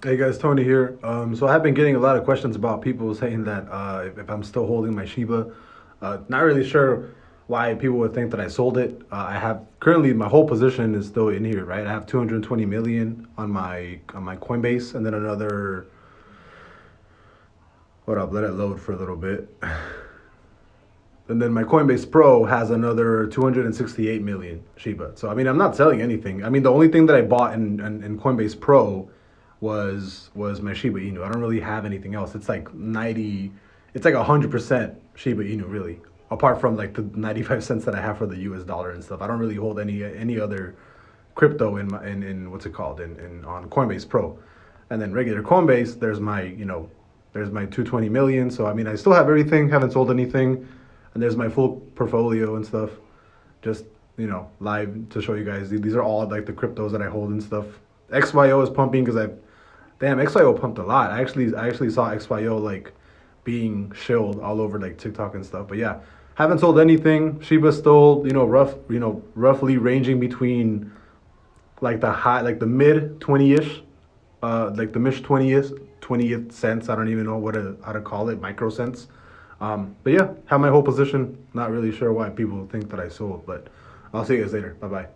Hey guys, Tony here. So I have been getting a lot of questions about people saying that if I'm still holding my Shiba. Not really sure why people would think that I sold it. I have currently my whole position is still in here, right? I have 220 million on my Coinbase, and then another. Hold up, let it load for a little bit. And then my Coinbase Pro has another 268 million Shiba. So I mean, I'm not selling anything. I mean, the only thing that I bought in Coinbase Pro was my Shiba Inu. I don't really have anything else. It's like 90, it's like 100% Shiba Inu really. Apart from like the 95 cents that I have for the US dollar and stuff. I don't really hold any other crypto in what's it called in on Coinbase Pro. And then regular Coinbase, there's my 220 million. So I mean, I still have everything, haven't sold anything. And there's my full portfolio and stuff. Just, live to show you guys. These are all like the cryptos that I hold and stuff. XYO is pumping because XYO pumped a lot. I actually saw XYO like being shilled all over like TikTok and stuff. But yeah, haven't sold anything. Shiba's still, roughly ranging between like the mid 20ish, like the mid 20th cents. I don't even know how to call it, micro cents. But yeah, have my whole position. Not really sure why people think that I sold, but I'll see you guys later. Bye bye.